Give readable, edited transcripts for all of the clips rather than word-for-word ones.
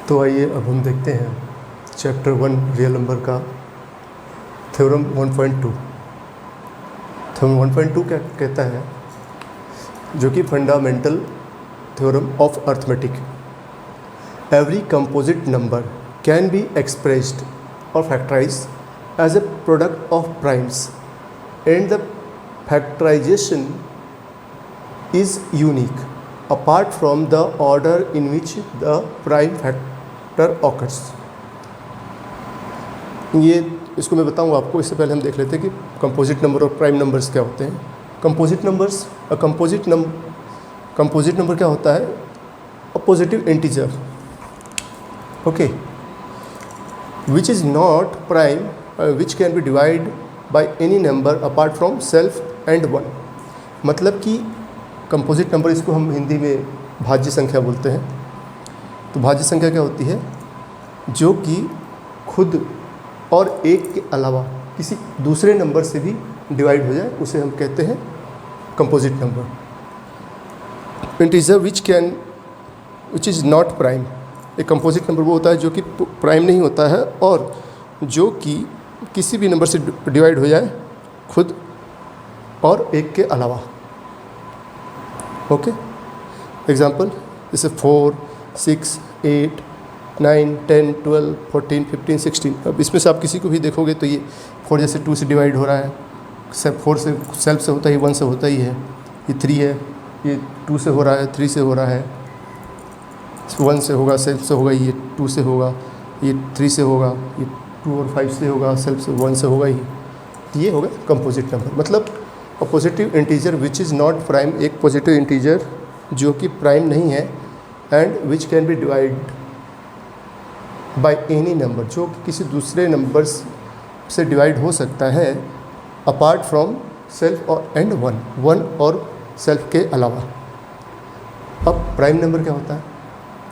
तो आइए अब हम देखते हैं चैप्टर 1 रियल नंबर का थ्योरम 1.2। थ्योरम 1.2 क्या कहता है, जो कि fundamental theorem of arithmetic. Every composite number can be expressed और factorized as a product of primes and the factorization is unique apart from the order in which the prime factor occurs। ये इसको मैं बताऊंगा आपको, इससे पहले हम देख लेते हैं कि कंपोजिट नंबर और प्राइम नंबर्स क्या होते हैं। कंपोजिट नंबर क्या होता है? A positive integer, okay, which is not prime, which can be divide by any number apart from self and one. मतलब कि कंपोजिट नंबर, इसको हम हिंदी में भाज्य संख्या बोलते हैं। तो भाज्य संख्या क्या होती है? जो कि खुद और एक के अलावा किसी दूसरे नंबर से भी डिवाइड हो जाए, उसे हम कहते हैं composite number. Integer which is not prime. एक कंपोजिट नंबर वो होता है जो कि प्राइम नहीं होता है और जो कि किसी भी नंबर से डिवाइड हो जाए, खुद और एक के अलावा। ओके, एग्जाम्पल जैसे 4, 6, 8, 9, 10, 12, 14, 15, 16। अब इसमें से आप किसी को भी देखोगे तो ये 4 जैसे 2 से डिवाइड हो रहा है, 4 से सेल्फ से होता ही, 1 से होता ही है। ये 3 है, ये 2 से हो रहा है, 3 से हो रहा है, 1 से होगा, सेल्फ से होगा, ये 2 से होगा, ये 3 से होगा, ये 2 और 5 से होगा, सेल्फ से 1 से होगा ही। ये होगा कंपोजिट नंबर। मतलब a positive integer which is not prime, एक पॉजिटिव इंटीजर जो कि प्राइम नहीं है, and which can be divide by any number, जो कि किसी दूसरे नंबर से डिवाइड हो सकता है, अपार्ट फ्रॉम सेल्फ और एंड वन और सेल्फ के अलावा। अब प्राइम नंबर क्या होता है?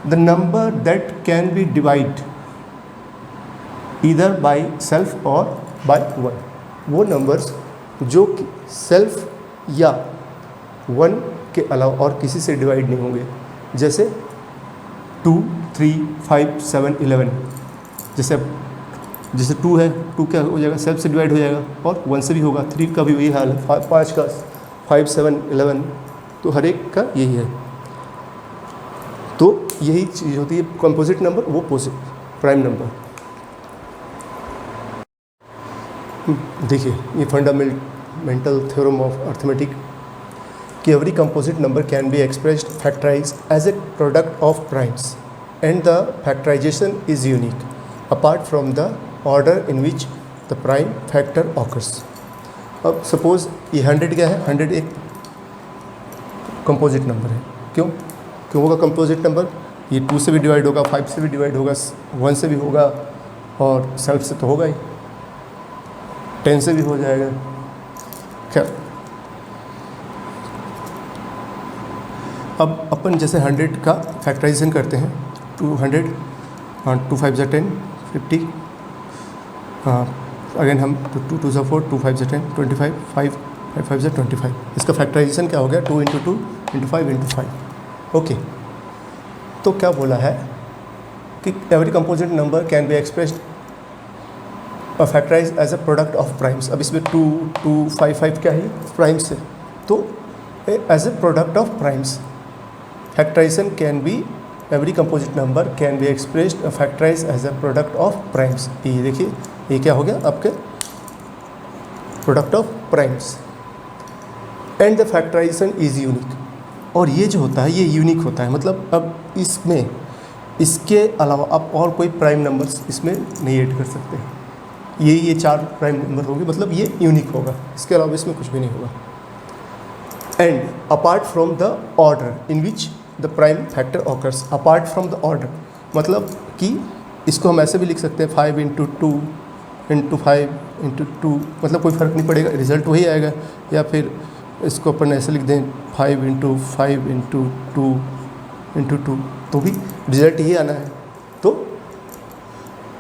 The number that can be divide either by self और बाय वन। वो नंबर्स जो कि सेल्फ या वन के अलावा और किसी से डिवाइड नहीं होंगे, जैसे 2, 3, 5, 7, 11। जैसे 2 है, 2 क्या हो जाएगा? सेल्फ से डिवाइड हो जाएगा और 1 से भी होगा। 3 का भी वही हाल है, 5 का, 5, 7, 11, तो हर एक का यही है। तो यही चीज़ होती है कंपोजिट नंबर, वो प्राइम नंबर। देखिए, ये फंडामेंटल थ्योरम ऑफ अर्थमेटिक कि every composite number can be expressed factorized as a product of primes and the factorization is unique apart from the order in which the prime factor occurs. अब suppose ये 100 क्या है? 100 एक composite number है। क्यों होगा composite number? ये 2 से भी डिवाइड होगा, 5 से भी डिवाइड होगा, 1 से भी होगा और सेल्फ से तो होगा ही, 10 से भी हो जाएगा। खैर, अब अपन जैसे 100 का फैक्टराइजेशन करते हैं, 200, 2 5 ज़ा 10, 50, अगेन हम 2 2 ज़ा 4, 2 5 ज़ा 10, 25, 5 5 ज़ा 25। इसका फैक्टराइजेशन क्या हो गया? 2 × 2 × 5 × 5। ओके, तो क्या बोला है कि every composite number can be expressed factorize as a product of primes. अब इसमें 2 2 5 5 क्या है? प्राइम्स है। तो as a product of primes factorization can be, every composite number can be expressed factorize as a product of primes. ये देखिए, ये क्या हो गया आपके? Product of primes and the factorization is unique. और ये जो होता है ये यूनिक होता है, मतलब अब इसमें इसके अलावा आप और कोई प्राइम नंबर्स इसमें नहीं ऐड कर सकते। ये 4 प्राइम नंबर होंगे, मतलब ये यूनिक होगा, इसके अलावा इसमें कुछ भी नहीं होगा। And apart from the order in which the prime factor occurs. Apart from the order मतलब कि इसको हम ऐसे भी लिख सकते हैं 5 × 2 × 5 × 2, मतलब कोई फ़र्क नहीं पड़ेगा, रिज़ल्ट वही आएगा। या फिर इसको अपन ऐसे लिख दें 5 × 5 × 2 × 2, तो भी रिज़ल्ट ही आना है। तो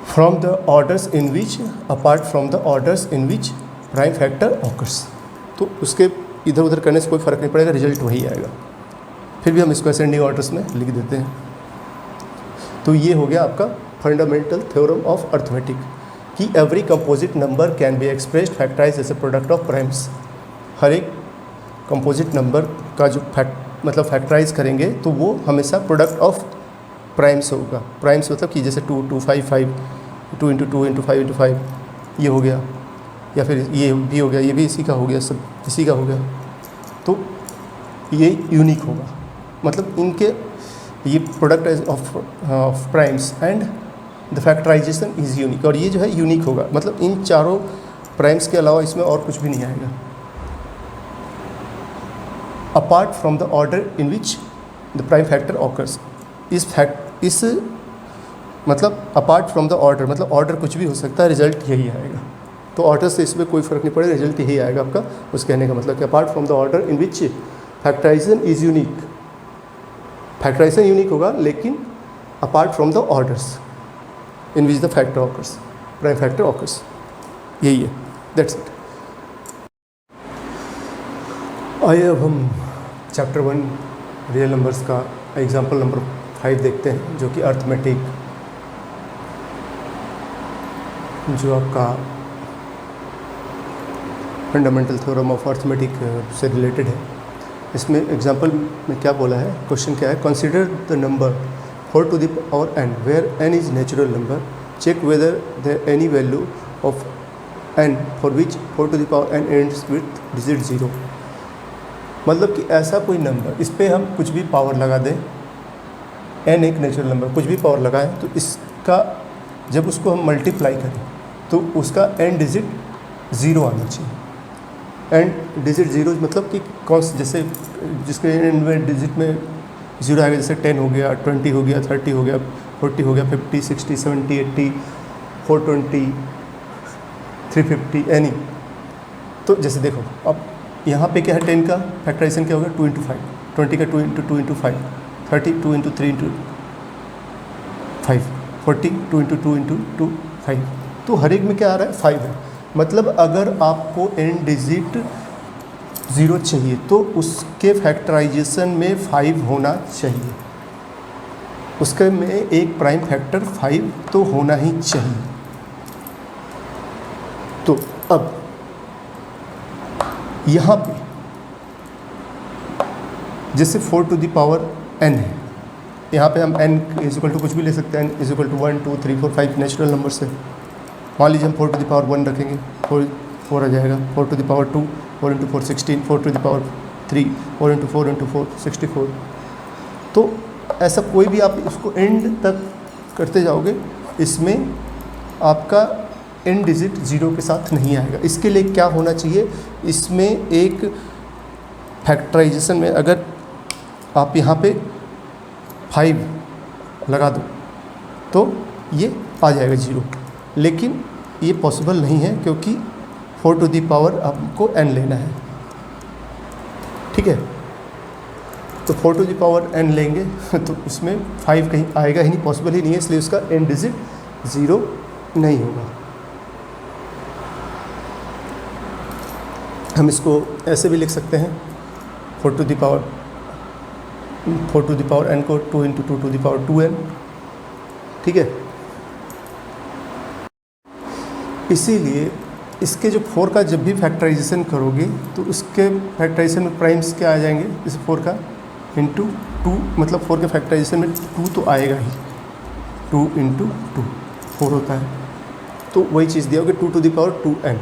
from the orders in which, apart from the orders in which prime factor occurs. तो उसके इधर उधर करने से कोई फ़र्क नहीं पड़ेगा, रिजल्ट वही आएगा। फिर भी हम इसको असेंडिंग ऑर्डर्स में लिख देते हैं। तो ये हो गया आपका फंडामेंटल थ्योरम ऑफ अर्थमेटिक कि every composite number can be expressed factorize as a product of primes. हर एक कंपोजिट नंबर का जो मतलब फैक्टराइज करेंगे तो वो हमेशा प्रोडक्ट ऑफ प्राइम्स होगा। प्राइम्स मतलब कि जैसे 2 2 5 5 2 इंटू 2 इंटू 5 इंटू 5 ये हो गया, या फिर ये भी हो गया, ये भी इसी का हो गया, सब इसी का हो गया। तो ये यूनिक होगा, मतलब इनके ये product of primes and the factorization is unique, और ये जो है यूनिक होगा, मतलब इन चारों प्राइम्स के अलावा इसमें और कुछ भी नहीं आएगा। Apart from the order in which the prime factor occurs, इस मतलब अपार्ट फ्रॉम द ऑर्डर, मतलब ऑर्डर कुछ भी हो सकता है, रिजल्ट यही आएगा। तो ऑर्डर से इसमें कोई फ़र्क नहीं पड़ेगा, रिजल्ट यही आएगा आपका। उस कहने का मतलब कि apart from the order in which factorization is unique, factorization unique होगा लेकिन apart from the orders in which the factor occurs, prime factor occurs, यही है, दैट्स इट। आइए अब हम चैप्टर 1 रियल नंबर्स का एग्जाम्पल नंबर 5 देखते हैं, जो कि अर्थमेटिक, जो आपका फंडामेंटल थ्योरम ऑफ अर्थमेटिक से रिलेटेड है। इसमें एग्जाम्पल में क्या बोला है, क्वेश्चन क्या है, consider the number 4 to the power n where n is natural number, check whether there any value of n for which 4 to the power n ends with digit 0। मतलब कि ऐसा कोई नंबर, इस पर हम कुछ भी पावर लगा दें, n एक नेचुरल नंबर, कुछ भी पावर लगाएं तो इसका जब उसको हम मल्टीप्लाई करें तो उसका n डिजिट 0 आना चाहिए। n डिजिट 0 मतलब कि कौन से, जैसे जिसके n डिजिट में 0 आएगा, जैसे 10 हो गया, 20 हो गया, 30 हो गया, 40 हो गया, 50 60 70 80 420 350 एनी। तो जैसे देखो अब यहाँ पे क्या है, 10 का फैक्टराइजेशन क्या होगा, 2 इंटू 5, 20 का 2 into 5, 30 2 into 3 into 5, 40 2 into 2 into 2 5। तो हर एक में क्या आ रहा है, 5 है। मतलब अगर आपको n डिजिट 0 चाहिए तो उसके फैक्टराइजेशन में 5 होना चाहिए, उसके में एक प्राइम फैक्टर 5 तो होना ही चाहिए। तो अब यहाँ पे जैसे 4 to the power n है, यहाँ पे हम n इज इक्वल टू कुछ भी ले सकते हैं, n is equal to 1 2 3 4 5 natural number से। मान लीजिए हम 4 to the power 1 रखेंगे, 4 आ जाएगा, 4 to the power 2 4 into 4 16, 4 to the power 3 4 into 4 64। तो ऐसा कोई भी आप इसको एंड तक करते जाओगे, इसमें आपका n डिजिट 0 के साथ नहीं आएगा। इसके लिए क्या होना चाहिए, इसमें एक फैक्टराइजेशन में अगर आप यहाँ पे 5 लगा दो तो ये आ जाएगा 0, लेकिन ये पॉसिबल नहीं है क्योंकि 4 to the power आपको n लेना है, ठीक है। तो 4 to the power n लेंगे तो उसमें 5 कहीं आएगा ही नहीं, पॉसिबल ही नहीं है, इसलिए उसका n डिजिट 0 नहीं होगा। हम इसको ऐसे भी लिख सकते हैं, 4 to the power n को 2 into 2 to the power 2n, ठीक है। इसीलिए इसके जो 4 का जब भी फैक्टराइजेशन करोगे तो उसके फैक्टराइजेशन में प्राइम्स क्या आ जाएंगे, इस 4 का इंटू 2, मतलब 4 के फैक्टराइजेशन में 2 तो आएगा ही, 2 इंटू 2 4 होता है, तो वही चीज़ दिया होगा 2 to the power 2n।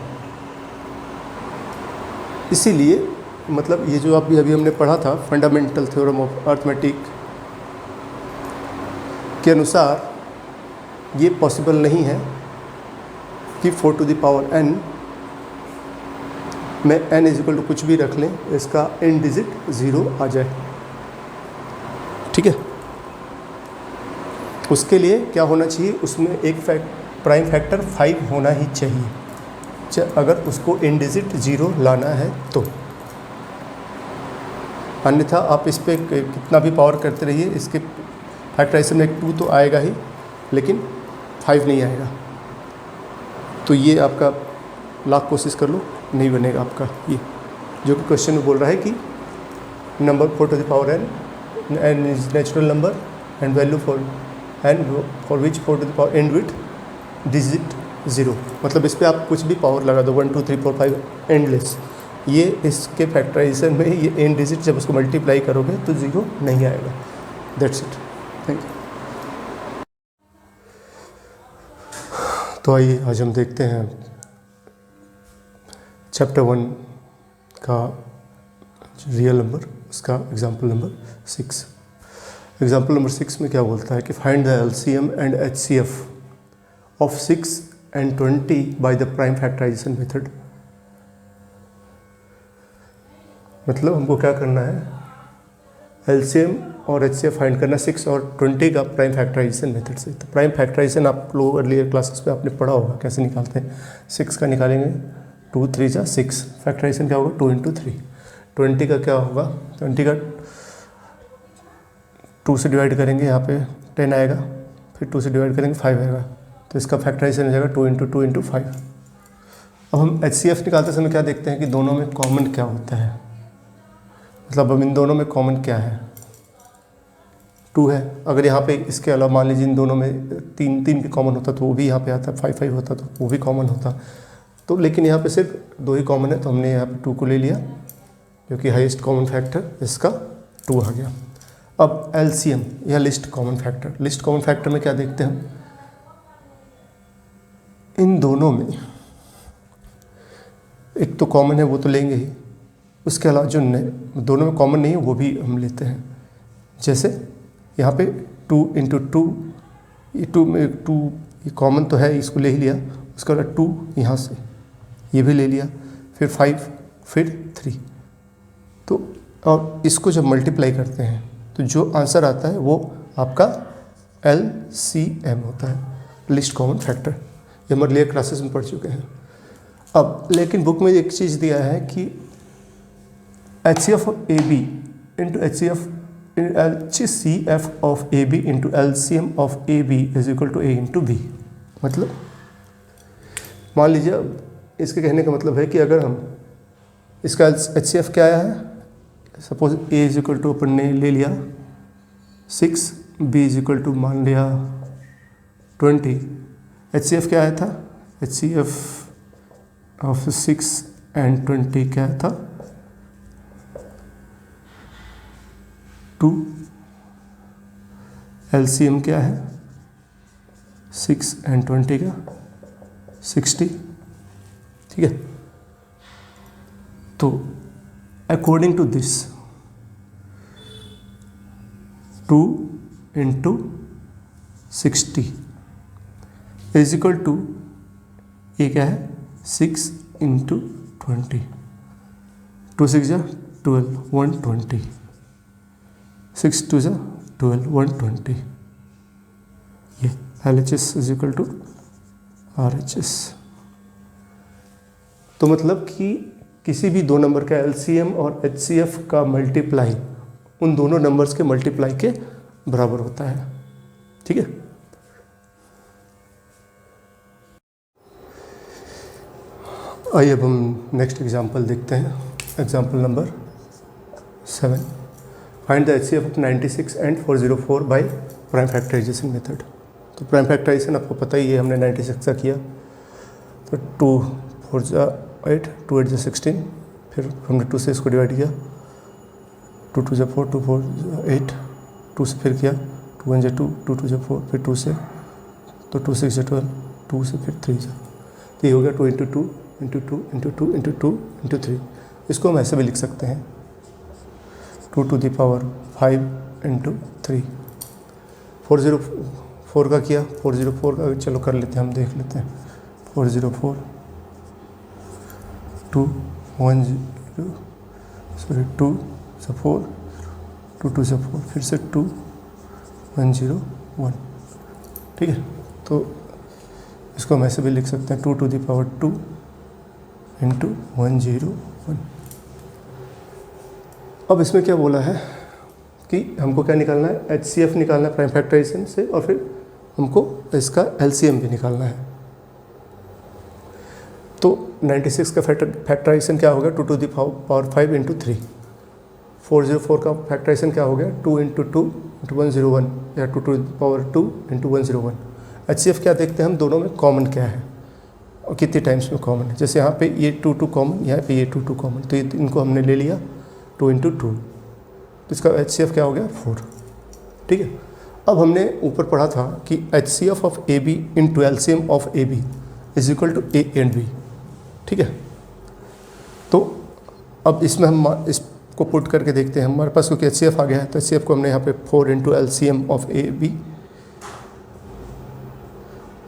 इसीलिए मतलब ये जो अभी हमने पढ़ा था फंडामेंटल थ्योरम ऑफ अर्थमेटिक के अनुसार ये पॉसिबल नहीं है कि 4 to the power n में n इज इक्वल टू कुछ भी रख लें, इसका n डिजिट 0 आ जाए, ठीक है। उसके लिए क्या होना चाहिए, उसमें एक प्राइम फैक्टर 5 होना ही चाहिए, अगर उसको n डिजिट 0 लाना है तो। अन्यथा आप इस पर कितना भी पावर करते रहिए, इसके फैक्टराइजेशन में 2 तो आएगा ही लेकिन 5 नहीं आएगा। तो ये आपका लाख कोशिश कर लो, नहीं बनेगा आपका ये, जो कि क्वेश्चन में बोल रहा है कि number 4 to the power n is natural number and value for and for which 4 to the power end with digit 0, मतलब इस पर आप कुछ भी पावर लगा दो 1 2 3 4 5 एंडलेस, ये इसके फैक्टराइजेशन में ये एंड डिजिट जब उसको मल्टीप्लाई करोगे तो 0 नहीं आएगा। That's it, thank you. तो आइए आज हम देखते हैं चैप्टर 1 का रियल नंबर, उसका एग्जाम्पल नंबर 6। एग्जाम्पल नंबर 6 में क्या बोलता है कि find the LCM and HCF of 6 and 20 by the prime factorization method. मतलब हमको क्या करना है, एलसीएम और एचसीएफ फाइंड करना 6 और 20 का प्राइम फैक्टराइजेशन मेथड से। तो प्राइम फैक्टराइजेशन आप लोग अर्लियर क्लासेस में आपने पढ़ा होगा कैसे निकालते हैं। 6 का निकालेंगे 2 3 जा 6, फैक्टराइजेशन क्या होगा 2 × 3। 20 का क्या होगा, 20 का 2 से डिवाइड करेंगे, यहाँ पे 10 आएगा, फिर 2 से डिवाइड करेंगे 5 आएगा, तो इसका फैक्टराइजेशन हो जाएगा 2 × 2 × 5। अब हम एचसीएफ निकालते समय क्या देखते हैं कि दोनों में कॉमन क्या होता है, मतलब अब इन दोनों में कॉमन क्या है, 2 है। अगर यहाँ पे इसके अलावा मान लीजिए इन दोनों में 3 भी कॉमन होता तो वो भी यहाँ पे आता, 5 5 होता तो वो भी कॉमन होता, तो लेकिन यहाँ पे सिर्फ 2 ही कॉमन है, तो हमने यहाँ पे 2 को ले लिया क्योंकि हाईएस्ट कॉमन फैक्टर इसका 2 आ गया। अब एलसीएम या list common factor, list common factor में क्या देखते हैं हम, इन दोनों में एक तो कॉमन है वो तो लेंगे ही, उसके अलावा जो दोनों में कॉमन नहीं है वो भी हम लेते हैं। जैसे यहाँ पे 2 × 2, ये 2 में 2 ये कॉमन तो है, इसको ले ही लिया, उसके बाद 2 यहाँ से ये भी ले लिया, फिर 5 फिर 3, तो और इसको जब मल्टीप्लाई करते हैं तो जो आंसर आता है वो आपका LCM होता है, लिस्ट कॉमन फैक्टर। ये हम अर्लियर क्लासेस में पढ़ चुके हैं। अब लेकिन बुक में एक चीज़ दिया है कि HCF of AB into HCF of AB into LCM of AB is equal to A into B। मतलब मान लीजिए इसके कहने का मतलब है कि अगर हम इसका HCF क्या आया है, suppose A is equal to अपन ने ले लिया 6, B इज इक्वल टू मान लिया 20, HCF क्या आया था, HCF ऑफ 6 and 20 क्या था 2, LCM क्या है 6 and 20 का 60, ठीक है। तो according to this 2 × 60 is equal to ये क्या है 6 × 20, 2 6 जा 12, 120, 6 2 जा 12, 120, ये LHS is equal to RHS। तो मतलब कि किसी भी दो नंबर का LCM और HCF का मल्टीप्लाई उन दोनों नंबर्स के मल्टीप्लाई के बराबर होता है, ठीक है। आइए अब हम नेक्स्ट एग्जांपल देखते हैं, example number 7। Find the HCF of 96 and 404 by prime factorization method. तो प्राइम फैक्टराइजेशन आपको पता ही है, हमने 96 का किया तो 2 4 जा 8, 2 8 जा 16, फिर हमने 2 से इसको डिवाइड किया, 2 2 जा 4, 2 4 जा 8, 2 से फिर किया, 2 1 जा 2, 2 2 जा 4, फिर 2 से तो 2 6 जा 12, 2 से फिर 3 जा, तो ये हो गया 2 × 2 × 2 × 2 × 2 × 3। इसको हम ऐसे भी लिख सकते हैं 2 to the power 5 × 3। 404 का किया, 404 का चलो कर लेते हैं, हम देख लेते हैं। 404 2 1 0 सॉरी 2 से 4 2 2 से 4 फिर से 2 1 0 1, ठीक है। तो इसको हम ऐसे भी लिख सकते हैं 2 to the power 2 × 1 0 1। अब इसमें क्या बोला है कि हमको क्या निकालना है, HCF निकालना है प्राइम फैक्टराइजेशन से, और फिर हमको इसका LCM भी निकालना है। तो 96 का फैक्टराइजेशन क्या हो गया 2 to the power 5 × 3। 404 का फैक्टराइजेशन क्या हो गया 2 × 2 इंटू 101 या 2 to the power 2 into 101। HCF क्या देखते हैं हम, दोनों में कॉमन क्या है और कितने टाइम्स में कॉमन है। जैसे यहाँ पे ये 2 कॉमन, यहाँ पे ये 2 कॉमन, तो ये इनको हमने ले लिया 2 इंटू 2, तो इसका HCF क्या हो गया 4। ठीक है, अब हमने ऊपर पढ़ा था कि HCF of AB into LCM of AB is equal to A and B। ठीक है, तो अब इसमें हम इसको पुट करके देखते हैं। हमारे पास क्योंकि HCF आ गया है, तो HCF को हमने यहाँ पे 4 इंटू LCM ऑफ AB,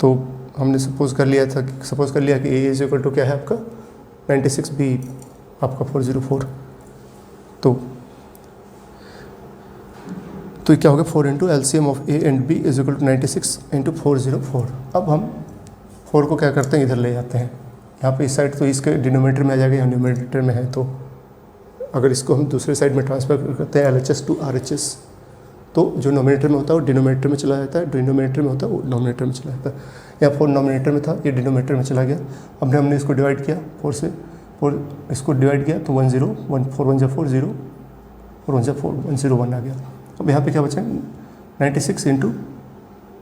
तो हमने सपोज कर लिया कि A इज इक्वल टू क्या है आपका 96, B आपका 404, तो ये क्या हो गया 4 into LCM of A and B is equal to 96 into 404। अब हम 4 को क्या करते हैं, इधर ले जाते हैं, यहाँ पे इस साइड तो इसके डिनोमिनेटर में आ जाएगा, यहाँ न्यूमिनेटर में है, तो अगर इसको हम दूसरे साइड में ट्रांसफर करते हैं LHS टू RHS, तो जो नोमिनेटर में होता है वो डिनोमिनेटर में चला जाता है, डिनोमिनेटर में होता है वो नोमिनेटर में चला जाता है। यहाँ 4 नोमिनेटर में था, ये डिनोमिनेटर में चला गया। अब हमने इसको डिवाइड किया 4 से, 4 इसको डिवाइड किया तो 1 0 1 4 1 4 0 और 1 4 101 आ गया। अब यहाँ पे क्या बचा 96 इंटू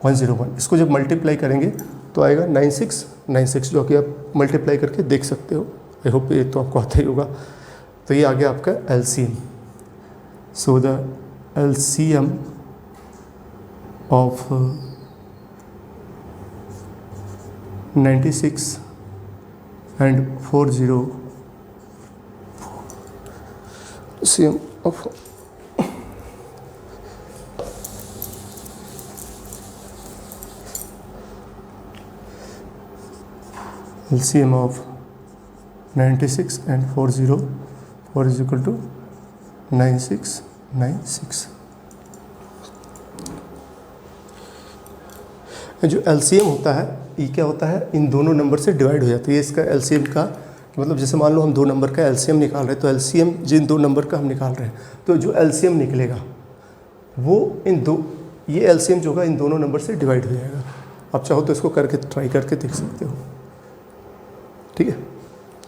101, इसको जब मल्टीप्लाई करेंगे तो आएगा 9696, जो कि आप मल्टीप्लाई करके देख सकते हो। आई होप ये तो आपको आता ही होगा। तो ये आ गया आपका LCM। So the LCM of 96 and 40, LCM of LCM of 96 and 404 is equal to 9696। जो LCM होता है ये क्या होता है, इन दोनों नंबर से डिवाइड हो जाता है। ये इसका LCM का मतलब जैसे मान लो हम 2 नंबर का LCM निकाल रहे हैं, तो LCM जिन 2 नंबर का हम निकाल रहे हैं, तो जो LCM निकलेगा वो ये LCM जो होगा इन दोनों नंबर से डिवाइड हो जाएगा। आप चाहो तो इसको करके ट्राई करके देख सकते हो। ठीक है,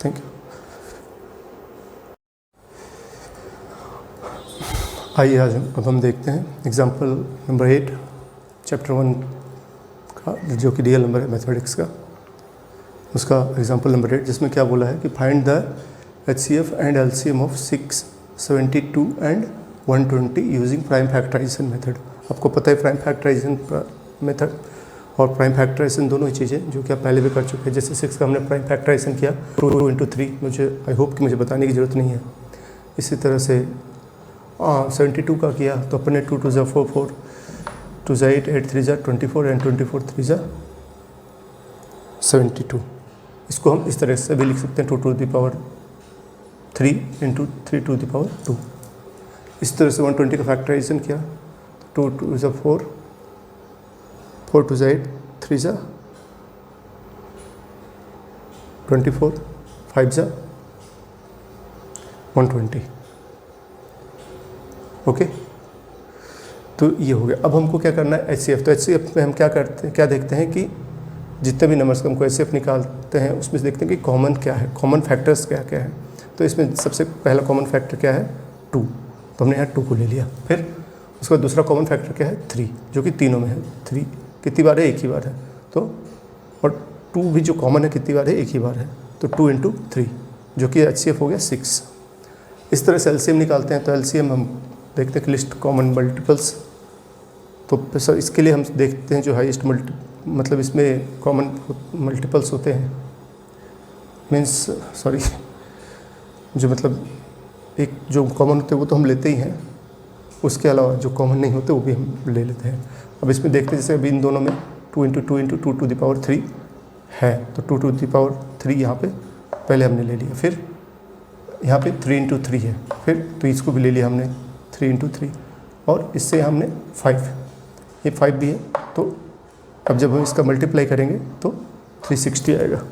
थैंक यू। आइए आज अब हम देखते हैं एग्जाम्पल नंबर 8 चैप्टर 1 का, जो कि रियल नंबर है मैथमेटिक्स का, उसका एग्जाम्पल नंबर 8, जिसमें क्या बोला है कि find the HCF and LCM of 6, 72 and 120 using prime factorization method. आपको पता है प्राइम फैक्टराइजेशन मेथड और प्राइम फैक्टराइजेशन दोनों ही चीज़ें जो कि आप पहले भी कर चुके हैं। जैसे 6 का हमने प्राइम फैक्टराइजेशन किया 2 इंटू 3, मुझे आई होप कि मुझे बताने की ज़रूरत नहीं है। इसी तरह से 72 का किया तो अपने 2 2 ज़ा 4 4 2 ज़ा 8 8 3 ज़ा 24 एंड 24 3 ज़ा 72। इसको हम इस तरह से भी लिख सकते हैं 2 to the power 3 into 3 to the power 2। इस तरह से 120 का फैक्टराइजेशन किया 2 2 ज़ा 4 4 2 ज़ा 8 3 ज़ा 24 5 ज़ा 120। ओके, तो ये हो गया। अब हमको क्या करना है HCF। तो HCF में हम क्या करते हैं, क्या देखते हैं कि जितने भी नंबर्स का हमको HCF निकालते हैं उसमें से देखते हैं कि कॉमन क्या है, कॉमन फैक्टर्स क्या क्या है। तो इसमें सबसे पहला कॉमन फैक्टर क्या है 2, तो हमने यहाँ 2 को ले लिया। फिर उसका दूसरा कॉमन फैक्टर क्या है 3, जो कि तीनों में है। 3 कितनी बार है, एक ही बार है, तो और 2 भी जो कॉमन है कितनी बार है, एक ही बार है, तो 2 इंटू 3, जो कि HCF हो गया 6। इस तरह से LCM निकालते हैं। तो LCM हम देखते हैं कि लिस्ट कॉमन मल्टीपल्स, तो सर इसके लिए हम देखते हैं जो हाईएस्ट मतलब इसमें कॉमन मल्टीपल्स होते हैं, मीन्स सॉरी जो मतलब एक जो कॉमन होते हैं वो तो हम लेते ही हैं, उसके अलावा जो कॉमन नहीं होते वो भी हम ले लेते हैं। अब इसमें देखते हैं जैसे अभी इन दोनों में 2 into 2 into 2 to the power 3 है, तो 2 टू द पावर 3 यहाँ पे पहले हमने ले लिया। फिर यहाँ पे 3 इंटू 3 है, फिर तो इसको भी ले लिया हमने 3 इंटू 3, और इससे हमने 5, ये 5 भी है। तो अब जब हम इसका मल्टीप्लाई करेंगे तो 360 आएगा।